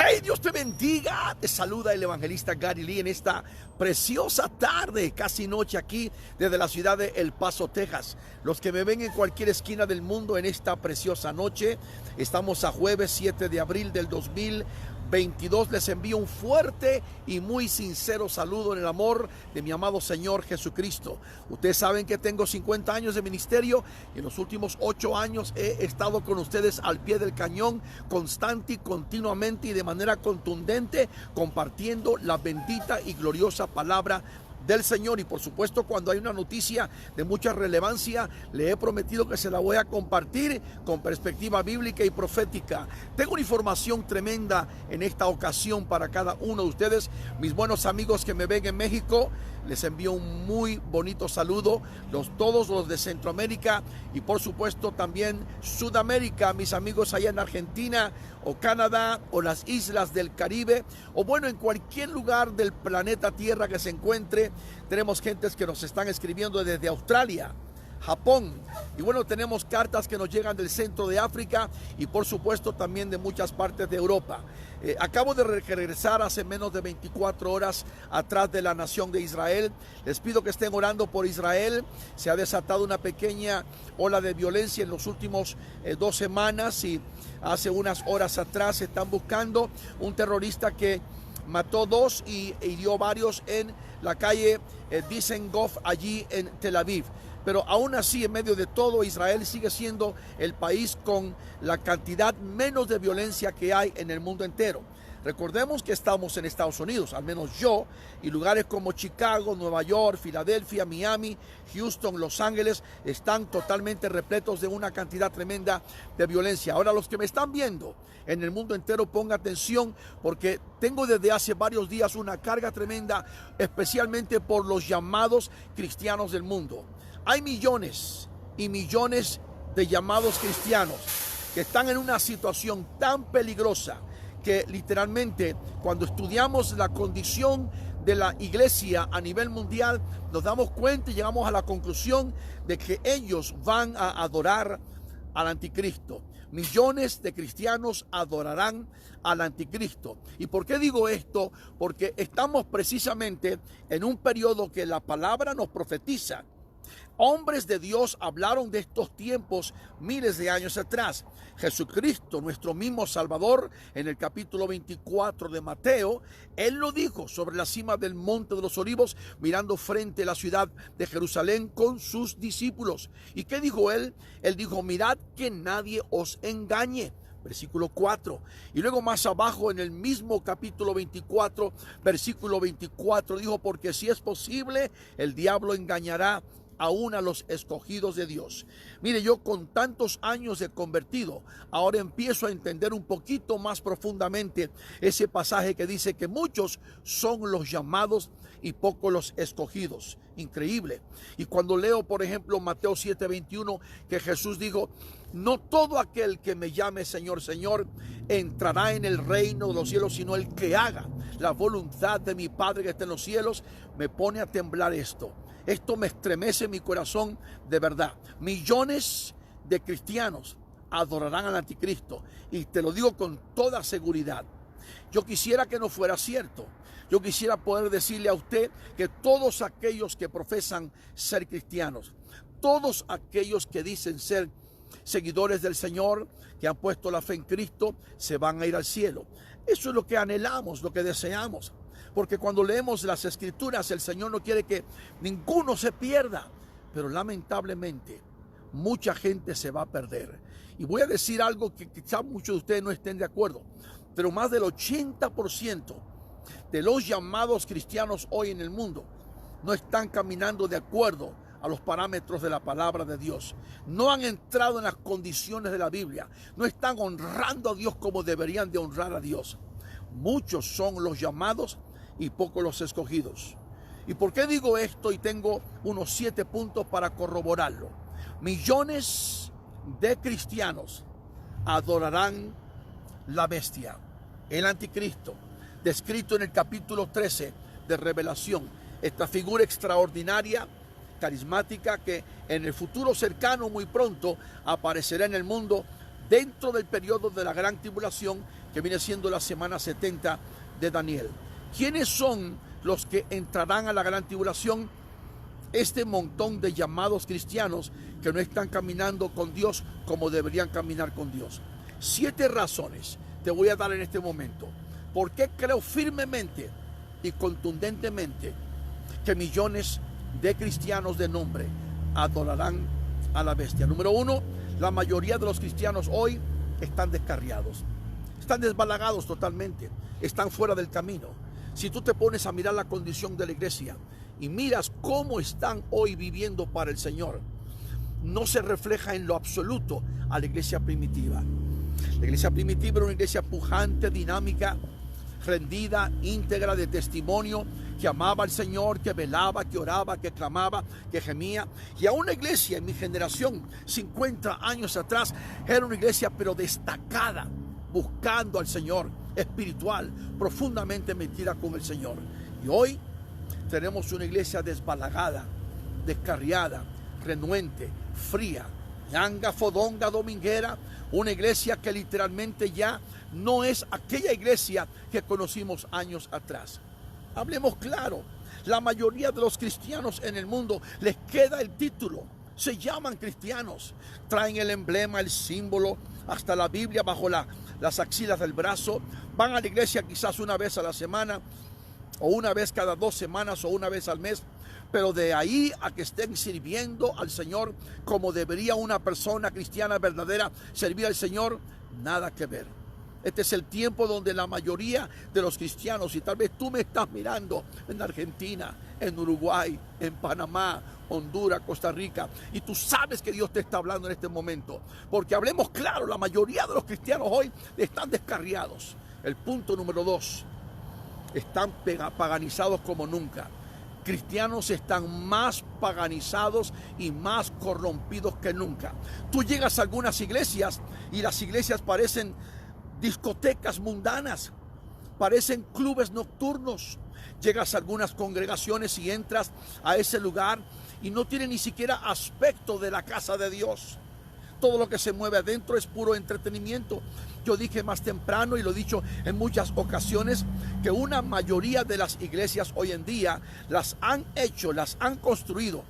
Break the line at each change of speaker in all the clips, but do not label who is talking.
Hey, Dios te bendiga. Te saluda el evangelista Gary Lee en esta preciosa tarde, casi noche aquí desde la ciudad de El Paso, Texas. Los que me ven en cualquier esquina del mundo en esta preciosa noche, estamos a jueves 7 de abril del 2022. Les envío un fuerte y muy sincero saludo en el amor de mi amado Señor Jesucristo. Ustedes saben que tengo 50 años de ministerio y en los últimos 8 años he estado con ustedes al pie del cañón, constante y continuamente y de manera contundente, compartiendo la bendita y gloriosa palabra del Señor. Y por supuesto, cuando hay una noticia de mucha relevancia, le he prometido que se la voy a compartir con perspectiva bíblica y profética. Tengo una información tremenda en esta ocasión para cada uno de ustedes. Mis buenos amigos que me ven en México, les envío un muy bonito saludo. Todos los de Centroamérica y por supuesto también Sudamérica, mis amigos allá en Argentina o Canadá o las islas del Caribe, o bueno, en cualquier lugar del planeta Tierra que se encuentre. Tenemos gentes que nos están escribiendo desde Australia, Japón, y bueno, tenemos cartas que nos llegan del centro de África y por supuesto también de muchas partes de Europa. Acabo de regresar hace menos de 24 horas atrás de la nación de Israel. Les pido que estén orando por Israel. Se ha desatado una pequeña ola de violencia en los últimos 2 semanas, y hace unas horas atrás están buscando un terrorista que mató 2 y hirió varios en la calle Dizengoff, allí en Tel Aviv. Pero aún así, en medio de todo, Israel sigue siendo el país con la cantidad menos de violencia que hay en el mundo entero. Recordemos que estamos en Estados Unidos, al menos yo, y lugares como Chicago, Nueva York, Filadelfia, Miami, Houston, Los Ángeles están totalmente repletos de una cantidad tremenda de violencia. Ahora, los que me están viendo en el mundo entero, pongan atención, porque tengo desde hace varios días una carga tremenda, especialmente por los llamados cristianos del mundo. Hay millones y millones de llamados cristianos que están en una situación tan peligrosa que literalmente, cuando estudiamos la condición de la iglesia a nivel mundial, nos damos cuenta y llegamos a la conclusión de que ellos van a adorar al anticristo. Millones de cristianos adorarán al anticristo. ¿Y por qué digo esto? Porque estamos precisamente en un periodo que la palabra nos profetiza. Hombres de Dios hablaron de estos tiempos miles de años atrás. Jesucristo, nuestro mismo Salvador, en el capítulo 24 de Mateo, Él lo dijo sobre la cima del Monte de los Olivos, mirando frente a la ciudad de Jerusalén con sus discípulos. ¿Y qué dijo Él? Él dijo: mirad que nadie os engañe. Versículo 4. Y luego más abajo en el mismo capítulo 24, versículo 24, dijo: porque si es posible, el diablo engañará aún a los escogidos de Dios. Mire, yo con tantos años de convertido, ahora empiezo a entender un poquito más profundamente ese pasaje que dice que muchos son los llamados y pocos los escogidos. Increíble. Y cuando leo, por ejemplo, Mateo 7:21, que Jesús dijo: no todo aquel que me llame Señor, Señor, entrará en el reino de los cielos, sino el que haga la voluntad de mi Padre que está en los cielos. Me pone a temblar esto. Esto me estremece mi corazón de verdad. Millones de cristianos adorarán al anticristo, y te lo digo con toda seguridad. Yo quisiera que no fuera cierto. Yo quisiera poder decirle a usted que todos aquellos que profesan ser cristianos, todos aquellos que dicen ser seguidores del Señor, que han puesto la fe en Cristo, se van a ir al cielo. Eso es lo que anhelamos, lo que deseamos. Porque cuando leemos las Escrituras, el Señor no quiere que ninguno se pierda. Pero lamentablemente, mucha gente se va a perder. Y voy a decir algo que quizás muchos de ustedes no estén de acuerdo, pero más del 80% de los llamados cristianos hoy en el mundo no están caminando de acuerdo a los parámetros de la palabra de Dios. No han entrado en las condiciones de la Biblia. No están honrando a Dios como deberían de honrar a Dios. Muchos son los llamados y pocos los escogidos. ¿Y por qué digo esto? Y tengo unos 7 puntos para corroborarlo. Millones de cristianos adorarán la bestia, el anticristo, descrito en el capítulo 13 de Revelación. Esta figura extraordinaria, carismática, que en el futuro cercano, muy pronto, aparecerá en el mundo dentro del periodo de la gran tribulación, que viene siendo la semana 70 de Daniel. ¿Quiénes son los que entrarán a la gran tribulación? Este montón de llamados cristianos que no están caminando con Dios como deberían caminar con Dios. 7 razones te voy a dar en este momento. ¿Por qué creo firmemente y contundentemente que millones de cristianos de nombre adorarán a la bestia? Número 1, la mayoría de los cristianos hoy están descarriados, están desbalagados totalmente, están fuera del camino. Si tú te pones a mirar la condición de la iglesia y miras cómo están hoy viviendo para el Señor, no se refleja en lo absoluto a la iglesia primitiva. La iglesia primitiva era una iglesia pujante, dinámica, rendida, íntegra, de testimonio, que amaba al Señor, que velaba, que oraba, que clamaba, que gemía. Y a una iglesia en mi generación, 50 años atrás, era una iglesia pero destacada, buscando al Señor, espiritual, profundamente metida con el Señor. Y hoy tenemos una iglesia desbalagada, descarriada, renuente, fría, ñanga, fodonga, dominguera. Una iglesia que literalmente ya no es aquella iglesia que conocimos años atrás. Hablemos claro, la mayoría de los cristianos en el mundo les queda el título, se llaman cristianos, traen el emblema, el símbolo, hasta la Biblia bajo las axilas del brazo, van a la iglesia quizás una vez a la semana, o una vez cada 2 semanas, o una vez al mes, pero de ahí a que estén sirviendo al Señor como debería una persona cristiana verdadera servir al Señor, nada que ver. Este es el tiempo donde la mayoría de los cristianos, y tal vez tú me estás mirando en Argentina, en Uruguay, en Panamá, Honduras, Costa Rica, y tú sabes que Dios te está hablando en este momento, porque hablemos claro, la mayoría de los cristianos hoy están descarriados. El punto número 2, están paganizados como nunca. Cristianos están más paganizados y más corrompidos que nunca. Tú llegas a algunas iglesias y las iglesias parecen discotecas mundanas, parecen clubes nocturnos. Llegas a algunas congregaciones y entras a ese lugar y no tiene ni siquiera aspecto de la casa de Dios. Todo lo que se mueve adentro es puro entretenimiento. Yo dije más temprano, y lo he dicho en muchas ocasiones, que una mayoría de las iglesias hoy en día las han hecho, las han construido,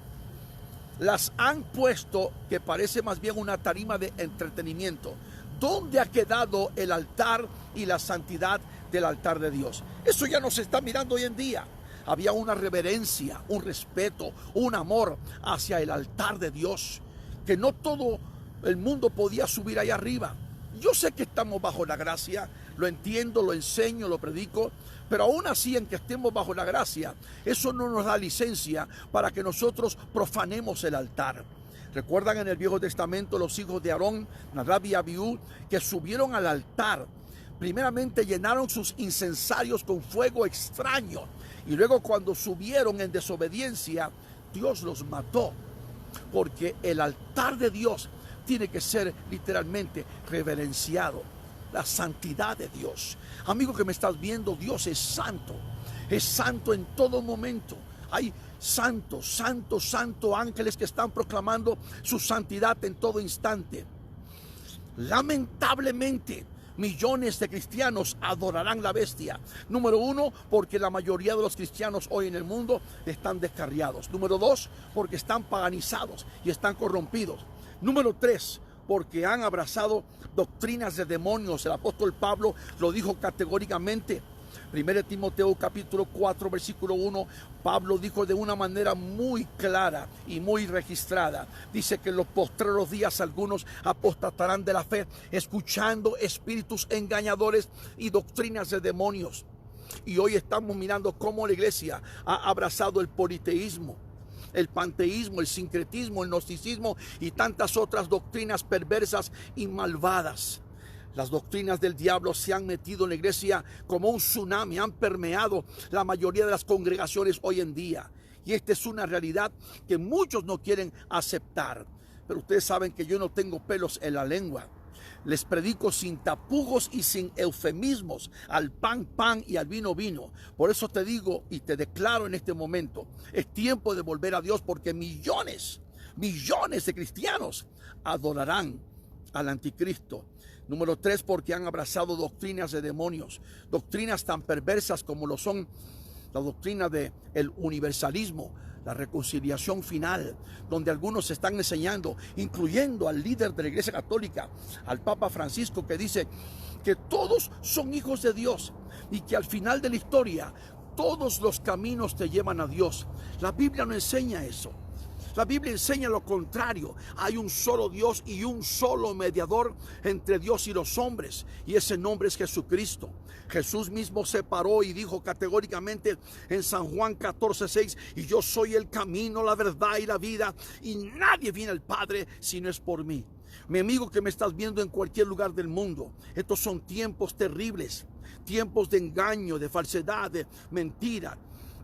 las han puesto, que parece más bien una tarima de entretenimiento. ¿Dónde ha quedado el altar y la santidad del altar de Dios? Eso ya no se está mirando hoy en día. Había una reverencia, un respeto, un amor hacia el altar de Dios, que no todo el mundo podía subir allá arriba. Yo sé que estamos bajo la gracia, lo entiendo, lo enseño, lo predico, pero aún así, en que estemos bajo la gracia, eso no nos da licencia para que nosotros profanemos el altar. ¿Recuerdan en el Viejo Testamento los hijos de Aarón, Nadab y Abiú, que subieron al altar? Primeramente llenaron sus incensarios con fuego extraño, y luego cuando subieron en desobediencia, Dios los mató, porque el altar de Dios tiene que ser literalmente reverenciado. La santidad de Dios. Amigo que me estás viendo, Dios es santo en todo momento. Hay santos, santos, santos ángeles que están proclamando su santidad en todo instante. Lamentablemente, millones de cristianos adorarán la bestia. Número 1, porque la mayoría de los cristianos hoy en el mundo están descarriados. Número 2, porque están paganizados y están corrompidos. Número 3, porque han abrazado doctrinas de demonios. El apóstol Pablo lo dijo categóricamente. 1 Timoteo capítulo 4 versículo 1, Pablo dijo de una manera muy clara y muy registrada. Dice que en los postreros días algunos apostatarán de la fe, escuchando espíritus engañadores y doctrinas de demonios. Y hoy estamos mirando cómo la iglesia ha abrazado el politeísmo, el panteísmo, el sincretismo, el gnosticismo y tantas otras doctrinas perversas y malvadas. Las doctrinas del diablo se han metido en la iglesia como un tsunami, han permeado la mayoría de las congregaciones hoy en día. Y esta es una realidad que muchos no quieren aceptar. Pero ustedes saben que yo no tengo pelos en la lengua. Les predico sin tapujos y sin eufemismos, al pan, pan y al vino, vino. Por eso te digo y te declaro en este momento, es tiempo de volver a Dios, porque millones de cristianos adorarán al anticristo. Número 3, porque han abrazado doctrinas de demonios, doctrinas tan perversas como lo son la doctrina del universalismo, la reconciliación final, donde algunos están enseñando, incluyendo al líder de la Iglesia Católica, al Papa Francisco, que dice que todos son hijos de Dios y que al final de la historia todos los caminos te llevan a Dios. La Biblia no enseña eso. La Biblia enseña lo contrario. Hay un solo Dios y un solo mediador entre Dios y los hombres, y ese nombre es Jesucristo. Jesús mismo se paró y dijo categóricamente en San Juan 14:6: y yo soy el camino, la verdad y la vida, y nadie viene al Padre si no es por mí. Mi amigo que me estás viendo en cualquier lugar del mundo, estos son tiempos terribles, tiempos de engaño, de falsedad, de mentira.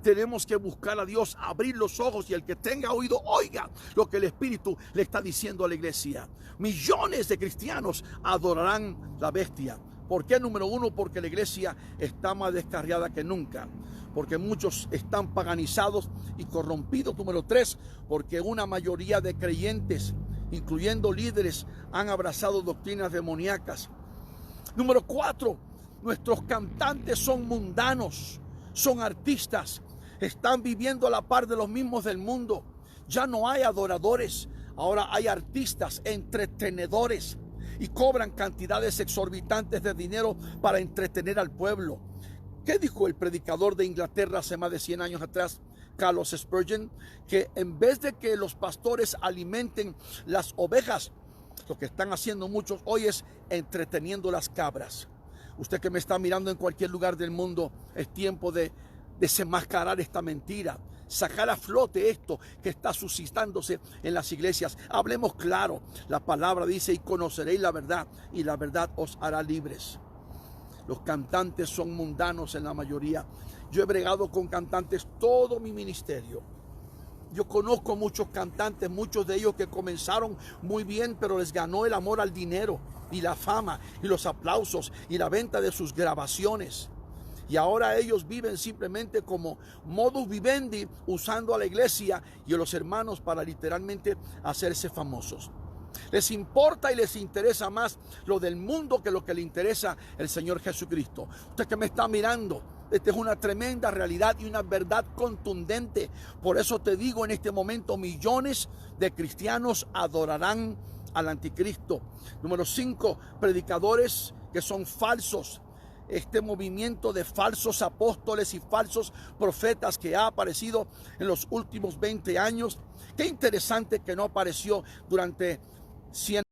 Tenemos que buscar a Dios, abrir los ojos, y el que tenga oído oiga lo que el Espíritu le está diciendo a la iglesia. Millones de cristianos adorarán la bestia. ¿Por qué? Número 1, porque la iglesia está más descarriada que nunca, porque muchos están paganizados y corrompidos. Número 3, porque una mayoría de creyentes, incluyendo líderes, han abrazado doctrinas demoníacas. Número 4, nuestros cantantes son mundanos, son artistas, están viviendo a la par de los mismos del mundo. Ya no hay adoradores, ahora hay artistas, entretenedores, y cobran cantidades exorbitantes de dinero para entretener al pueblo. ¿Qué dijo el predicador de Inglaterra hace más de 100 años atrás, Carlos Spurgeon? Que en vez de que los pastores alimenten las ovejas, lo que están haciendo muchos hoy es entreteniendo las cabras. Usted que me está mirando en cualquier lugar del mundo, es tiempo de desenmascarar esta mentira, sacar a flote esto que está suscitándose en las iglesias. Hablemos claro, la palabra dice: y conoceréis la verdad, y la verdad os hará libres. Los cantantes son mundanos en la mayoría. Yo he bregado con cantantes todo mi ministerio. Yo conozco muchos cantantes, muchos de ellos que comenzaron muy bien, pero les ganó el amor al dinero y la fama y los aplausos y la venta de sus grabaciones. Y ahora ellos viven simplemente como modus vivendi, usando a la iglesia y a los hermanos para literalmente hacerse famosos. Les importa y les interesa más lo del mundo que lo que le interesa el Señor Jesucristo. Usted que me está mirando, esta es una tremenda realidad y una verdad contundente. Por eso te digo en este momento, millones de cristianos adorarán al anticristo. Número 5, predicadores que son falsos. Este movimiento de falsos apóstoles y falsos profetas que ha aparecido en los últimos 20 años. Qué interesante que no apareció durante 100